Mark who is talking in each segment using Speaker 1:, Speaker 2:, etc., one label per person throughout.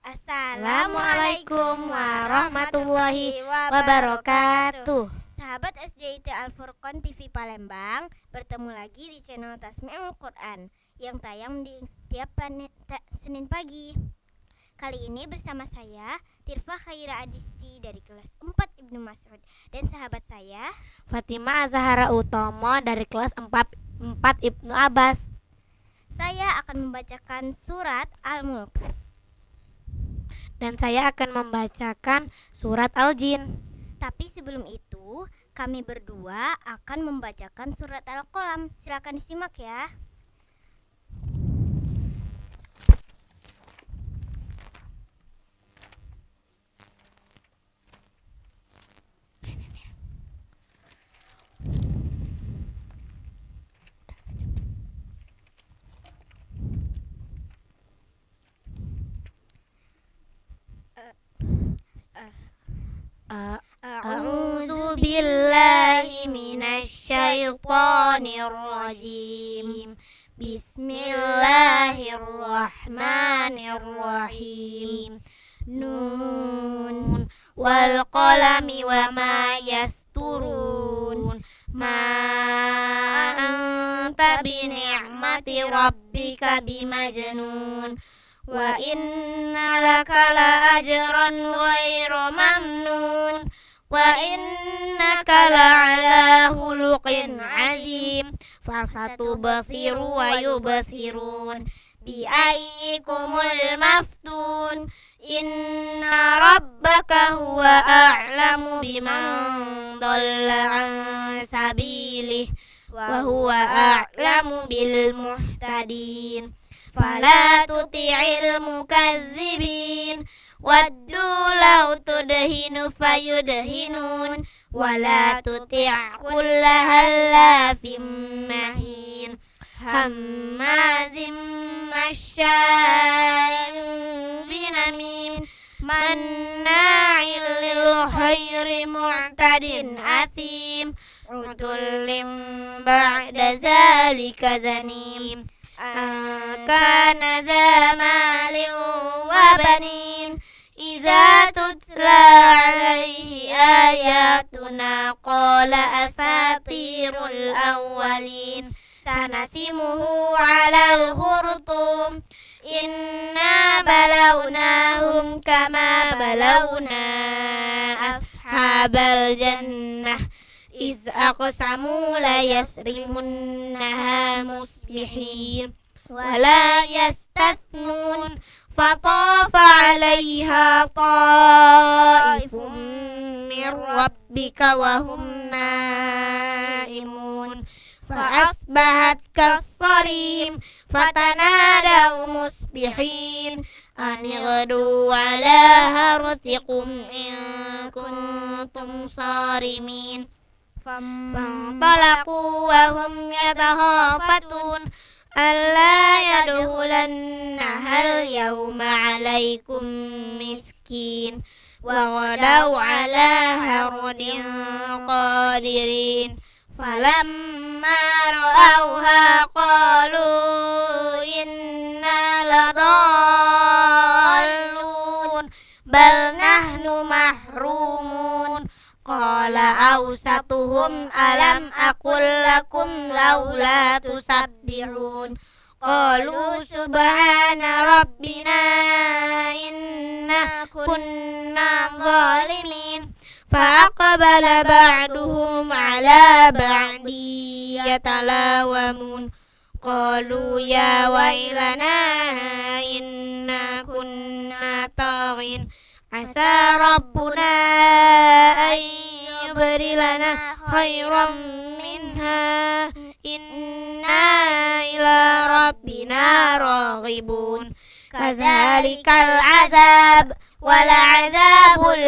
Speaker 1: Assalamualaikum warahmatullahi wabarakatuh.
Speaker 2: Sahabat SJIT Al-Furqan TV Palembang, bertemu lagi di channel Tasmi'ul Quran yang tayang di setiap Senin pagi. Kali ini bersama saya Tirfa Khaira Adisti dari kelas 4 Ibnu Mas'ud dan sahabat saya
Speaker 1: Fatimah Azahara Utomo dari kelas 4 Ibnu Abbas.
Speaker 2: Saya akan membacakan surat Al-Mulk.
Speaker 1: Dan saya akan membacakan surat Al-Jin.
Speaker 2: Tapi sebelum itu, kami berdua akan membacakan surat Al-Qalam. Silakan disimak ya.
Speaker 1: A'udzu billahi minasyaitonir rajim. Bismillahirrahmanirrahim. Nun wal qalami wa ma yasturun. Ma anta bi ni'mati rabbika bimajnun. Wa inna laka la ajran ghairu mamnun. Wa innaka la'ala khuluqin azim. Fasatubsiru wa yubsirun. Bi ayyikumul maftun. Inna rabbaka huwa a'lamu biman dhalla an sabilih wa huwa a'lamu bil muhtadin. Fala tuti'il mukazzibin. Waddu law tudhinu fayudhinun. Wala tuti' kulla hallafim mahin. Hammazim masya'in binamin. Manna'il lil khairi mu'tadin athim. Utullim ba'da zalika zanim. Kana dha malin wa banin. Idza tutla alaihi ayatuna qala asatirul awwalin. Sanasimuhu alal khurtum. Inna balawnahum kama balawna ashabal jannah. Iz aqsamu la yasrimunnaha musbihin. Wala yastathnun. Fatafa alaiha ta'ifum min rabbika wahum naimun. Fa'asbahat kassarim. Fatanadaw musbihin. Anighdu ala harthikum in kuntum sarimin. Fantalaqu wa hum yatahafatun. Alla yadkhulannahal yawma alaikum miskin. Wa ghadaw ala hardin qadirin. Falamma ra'awha qalu inna ladallun. Bal nahnu mahrumun. Qala awsatuhum alam aqul lakum laula tusabbihun. Qalu subhana rabbina inna kunna zalimin. Faqabala ba'duhum ala ba'di yatalawamun. Qalu ya wailana inna kunna taghin. Asa rabbuna an yubdilana khairan minha. Inna ila rabbina raghibun. Kadzalikal azab wal azabul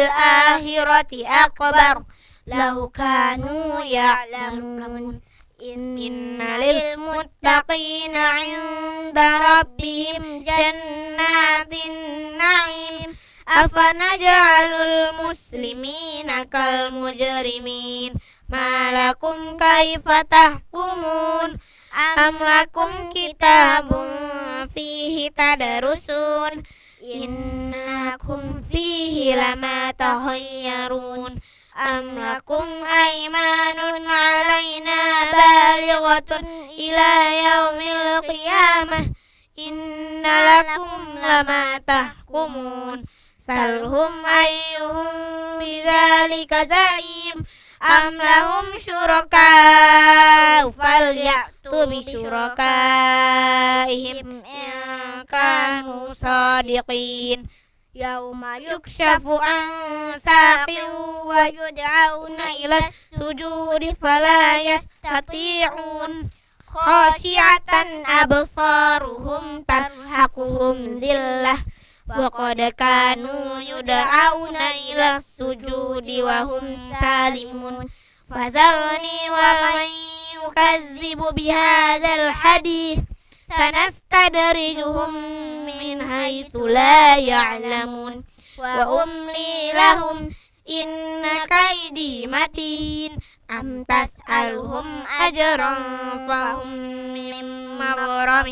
Speaker 1: akhirati akbar. Law kanu ya'lamun. Inna lil muttaqina 'inda rabbihim jannatin na'im. Afanaj'alul muslimina kal mujrimin. Malakum kaifa tahkumun. Am lakum kitabun fihi tadrusun. إنكم فيه لما تخيرون أم لكم أيمان علينا بالغة إلى يوم القيامة إن لكم لما تحكمون سلهم أيهم بذلك زعيم أم لهم شركاء فليأتوا بشركائهم إن كانوا صادقين يوم يكشف عن ساق ويدعون إلى السجود فلا يستطيعون خاشعة أبصارهم ترهقهم ذلة وقد كانوا يدعون إلى السجود وهم سالمون فذرني ومن يكذب بهذا الحديث سنستدرجهم من حيث لا يعلمون وأملي لهم إن كيدي متين أم تسألهم أجرا فهم من مغرم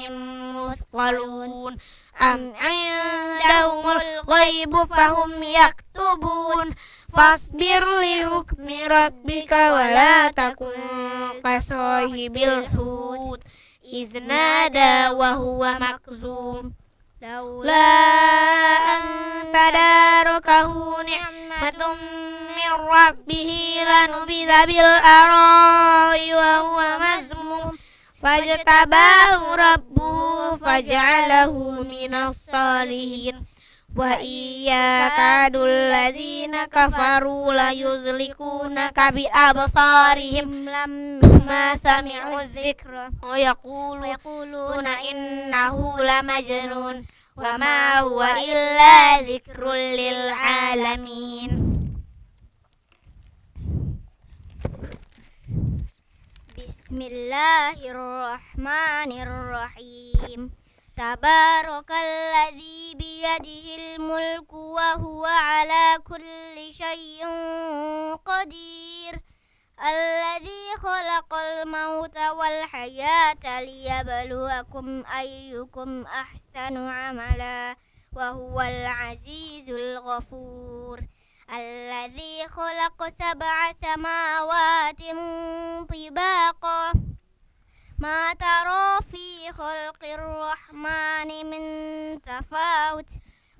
Speaker 1: مثقلون أم عندهم الغيب فهم يكتبون فاصبر لحكم ربك ولا تكن كصاحب الحوت إذ نادى وهو مكظوم لولا أن تداركه نعمة من ربه لنبذ بالأراء وهو مذموم فاجتباه ربه فجعله من الصالحين وإن يكاد الذين كفروا ليزلقونك بأبصارهم لما سمعوا الذكر ويقولون إنه لمجنون وما هو إلا ذكر للعالمين.
Speaker 2: بسم الله الرحمن الرحيم. تبارك الذي بيده الملك وهو على كل شيء قدير الذي خلق الموت والحياة ليبلوكم أيكم أحسن عملا وهو العزيز الغفور الذي خلق 7 سماوات طباقا ما ترى في خلق الرحمن من تفاوت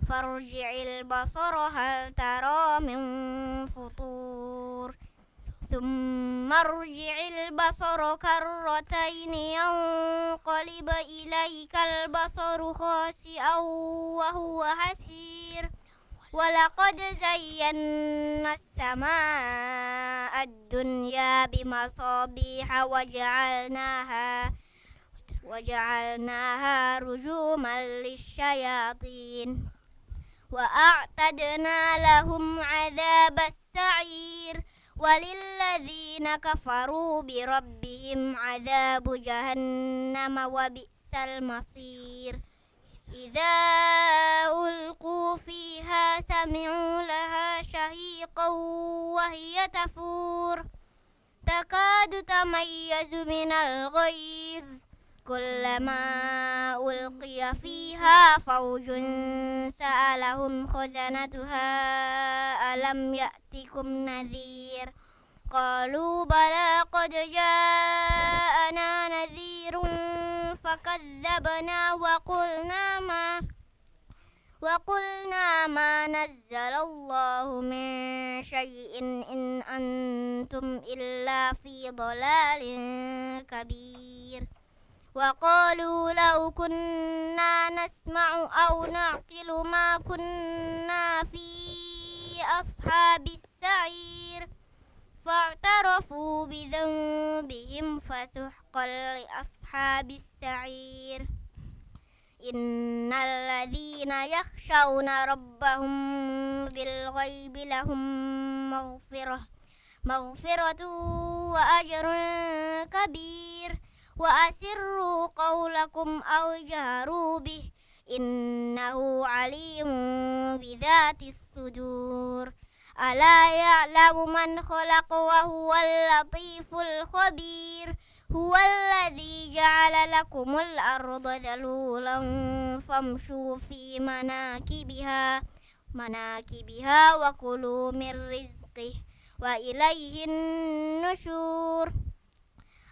Speaker 2: فارجع البصر هل ترى من فطور ثم ارجع البصر كرتين ينقلب إليك البصر خاسئا وهو حسير ولقد زينا السماء الدنيا بمصابيح وجعلناها رجوما للشياطين وأعتدنا لهم عذاب السعير وللذين كفروا بربهم عذاب جهنم وبئس المصير إذا ألقوا فيها سمعوا لها شهيقا وهي تفور تكاد تميز من الغيظ كلما ألقي فيها فوج سألهم خزنتها ألم يأتكم نذير قالوا بلى قد جاءنا نذير فكذبنا وقلنا ما نزل الله من شيء إن أنتم إلا في ضلال كبير وقالوا لو كنا نسمع أو نعقل ما كنا في أصحاب السعير فاعترفوا بذنبهم فسحقا لأصحاب السعير إن الذين يخشون ربهم بالغيب لهم مغفرة وأجر كبير وأسروا قولكم أو جهروا به إنه عليم بذات الصدور ألا يعلم من خلق وهو اللطيف الخبير هو الذي جعل لكم الأرض ذلولا فامشوا في مناكبها وكلوا من رزقه وإليه النشور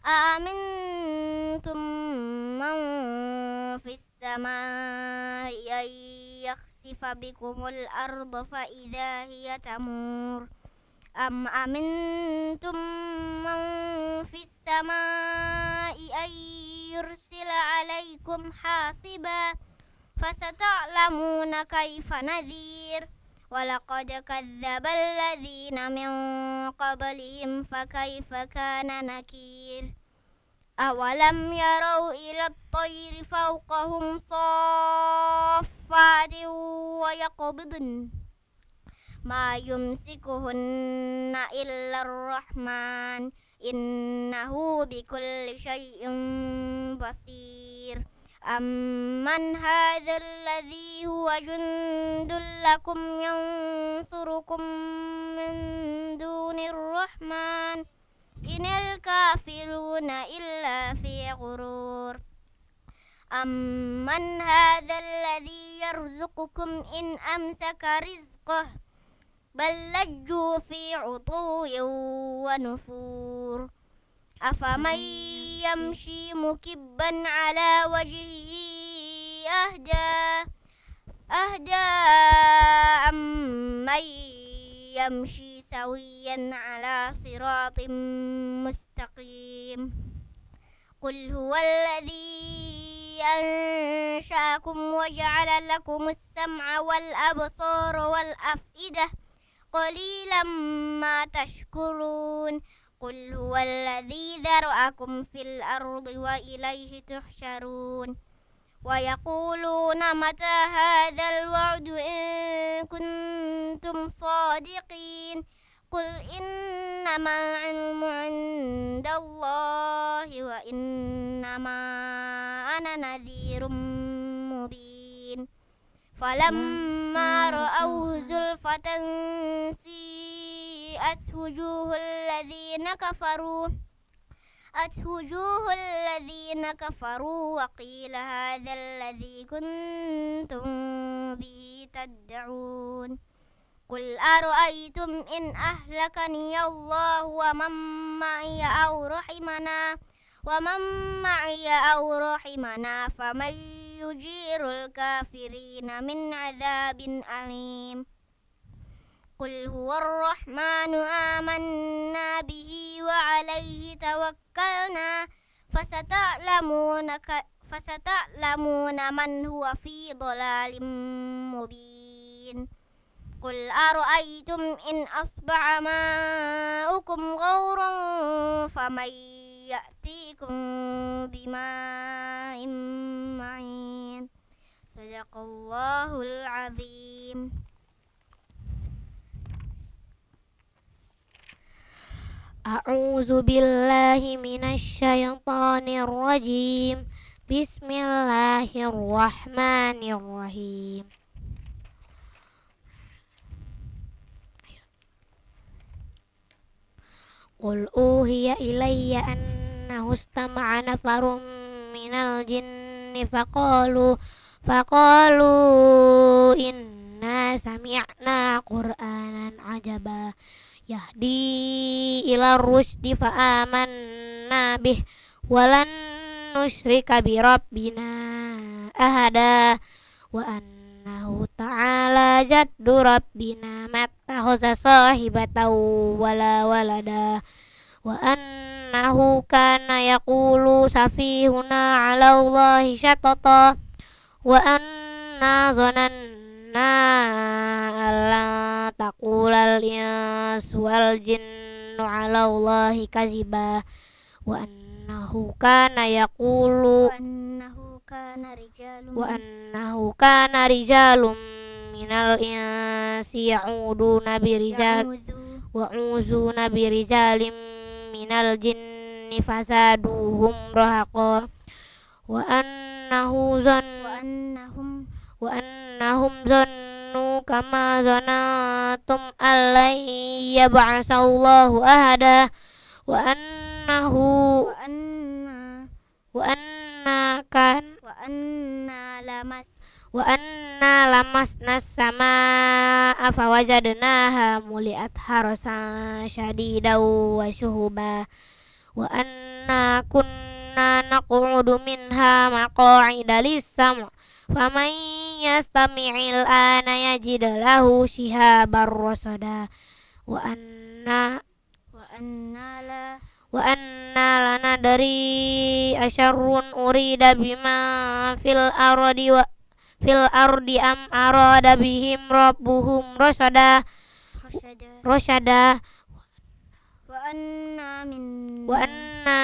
Speaker 2: أأمنتم من في السماء أن يخسف بكم الأرض فإذا هي تمور أم أمنتم من في السماء أن يرسل عليكم حاصبا فستعلمون كيف نذير ولقد كذب الذين من قبلهم فكيف كان نكير أولم يروا إلى الطير فوقهم صافات ويقبضن ما يمسكهن إلا الرحمن إنه بكل شيء بصير أمن هذا الذي هو جند لكم ينصركم من دون الرحمن إن الكافرون إلا في غرور أمن هذا الذي يرزقكم إن أمسك رزقه بل لجوا في عتو ونفور أفمن يمشي مكبا على وجهه أهدى أمن يمشي سويا على صراط مستقيم قل هو الذي أنشأكم وجعل لكم السمع والأبصار والأفئدة قليلا ما تشكرون قل هو الذي ذرأكم في الأرض وإليه تحشرون ويقولون متى هذا الوعد إن كنتم صادقين قل إنما العلم عند الله وإنما أنا نذير مبين فلما رأوه زلفة سيئت وجوه الذين كفروا وقيل هذا الذي كنتم به تدعون قل أرأيتم إن أهلكني الله ومن معي أو رحمنا فمن يجير الكافرين من عذاب أليم قل هو الرحمن آمنا به وعليه توكلنا فستعلمون من هو في ضلال مبين قل أرأيتم إن أصبح ماؤكم غورا فمن يأتيكم بماء معين صدق الله العظيم.
Speaker 1: أعوذ بالله من الشيطان الرجيم بسم الله الرحمن الرحيم قل أوحي إلي أنه استمع نفر من الجن فقالوا إنا سمعنا قرآنا عجبا يهدي إلى الرشد فآمنا به ولن نشرك بربنا أحدا وأنه تعالى جد ربنا ما اتخذ صاحبة ولا ولدا وأنه كان يقول سفيهنا على الله شططا وأنا ظننا أن لن تقول الإنس والجن على الله كذبا وأنه كان رجال من الإنس يعوذون برجال من الجن فزادوهم رهقا وأنهم ظنوا كما ظننتم أن لن يبعث الله أحدا وأنه wa anna kan
Speaker 2: wa anna lamas
Speaker 1: wa anna lamasna samaa fawajadnaha muliat harasan syadidaw wa syuhuba wa anna kunna naq'udu minha maq'ida lis-sam' faman yastami'il ana yajid lahu shihaban rasada wa anna
Speaker 2: la
Speaker 1: wa anna lana dari asyarrun urida bima fil ardi am arada bihim rabbuhum rasyada
Speaker 2: wa anna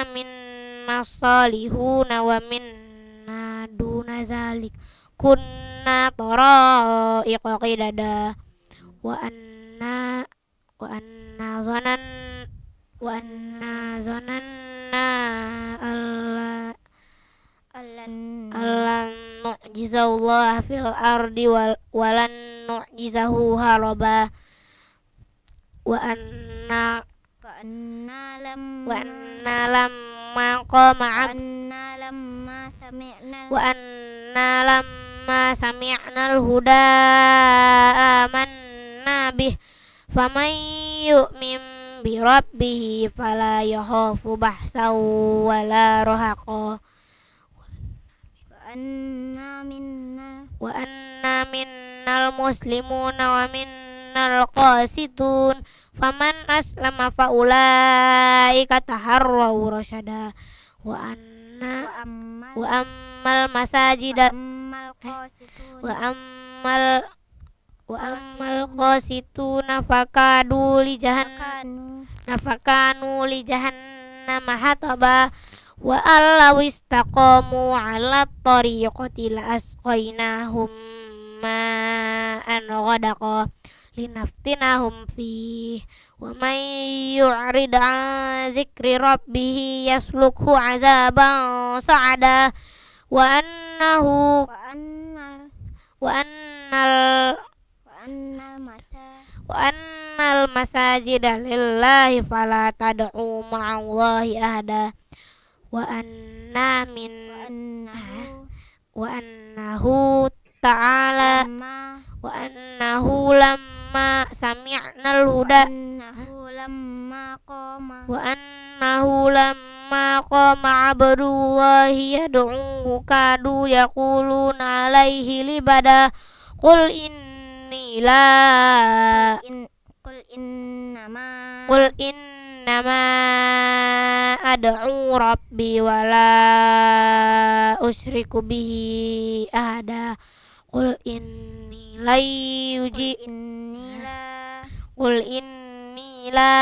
Speaker 1: minna salihuna wa minna duna zalik kunna tara'iqa qidada wa anna zananna allan nu'jizallah fil ardi walan nu'jizahu haraba wa anna lamma qama lamma sami'na al-huda amanna bih faman yu'min bi rabbih fala yakhafu bahsan wala rahaqa wa anna minnal muslimuna wa minnal qasitun faman aslama fa ulaika taharraw rasyada wa ammal masajida wa ammal qasituna fakanu li jahannama hataba wa allaw istaqamu ala tariqati la asqainahum ma'an ghadaqa linaftinahum fih wa man yu'rid an zikri rabbih yaslukhu azaban sa'ada wa annal masajida lillahi fala tad'u ma'allahi ahada wa annahu ta'ala wa annahu lamma sami'nal huda wa annahu lamma qama abdullahi yad'uhu kadu yaquluna alaihi libada qul innama ad'u rabbi wa la usyriku bihi ahada qul inni la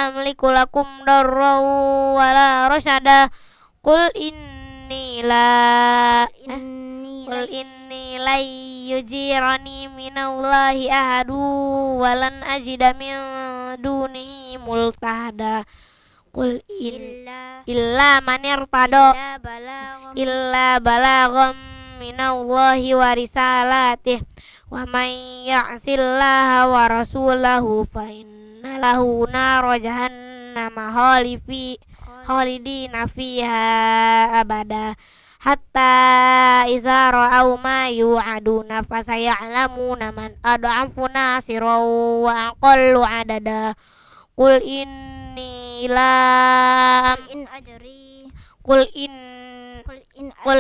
Speaker 1: amliku lakum darran wa la rasyada qul inni la yujirani minallahi ahadu walan ajida min dunihi multahada qul illa man irtada illa balagham minallahi wa risalatih wa man ya'sillaha wa rasulahu fa inna lahu nar jahannama khalidina fiha abada hatta iza ra'au ma yu'aduna fasaya'lamuna man ad'afu nasiran wa aqallu adada qul inni la qul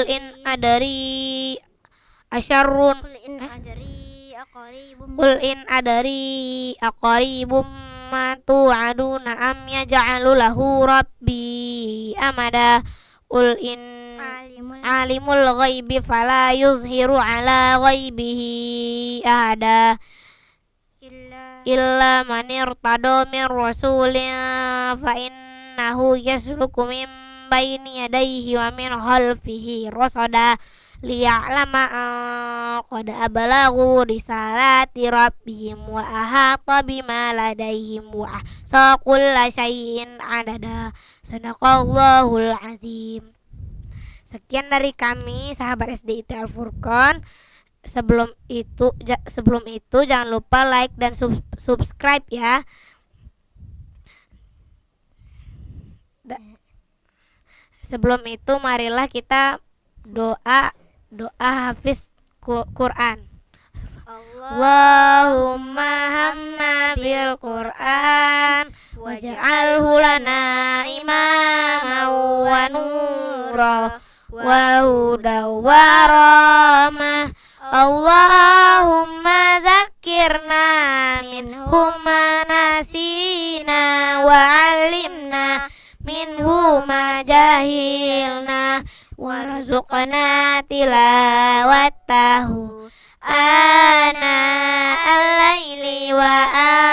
Speaker 1: in adari asyarrun qul in adari aqaribum ma tu'aduna am yaj'alu lahu rabbi amada qul in alimul ghaibi fala yuzhiru ala ghaibihi ahada illa man irtada min rasulin fa innahu yasluku min baini yadayhi wa min khalfihi rasada liya'lama qad ablaghu risalati rabbihim wa ahata bima ladayhim wa ahsa kulla syai'in adada. Sadaqallahul azim. Sekian dari kami sahabat SD IT Al-Furqan. Sebelum itu jangan lupa like dan subscribe ya. Sebelum itu marilah kita doa hafiz Quran. Allahumma hamna bil Quran waj'alhu lana imaman wa nura wa hudaw wa rahmah. Allahumma zakkirna minhu ma nasina wa 'allimna minhu ma jahilna warzuqna tilawatahu ana al-laili wa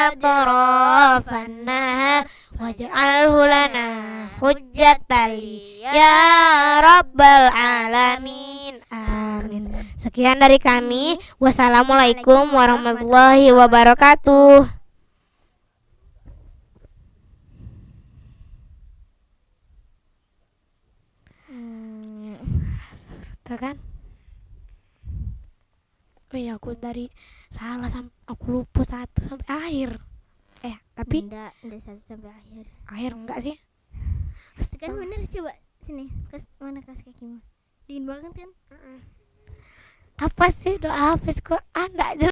Speaker 1: atrafan nahar waj'alhu lana hujjatan ya rabbal alamin. Amin. Sekian dari kami. Wassalamualaikum warahmatullahi wabarakatuh. Tuh kan? Oh iya, aku dari salah aku lupa 1 sampai akhir. Tapi
Speaker 2: enggak 1 sampai akhir.
Speaker 1: Akhir enggak sih?
Speaker 2: Kan bener, coba sini. Mana kas kakimu? Dingin banget kan?
Speaker 1: Apa sih doa hafiz Quran? Enggak jelas.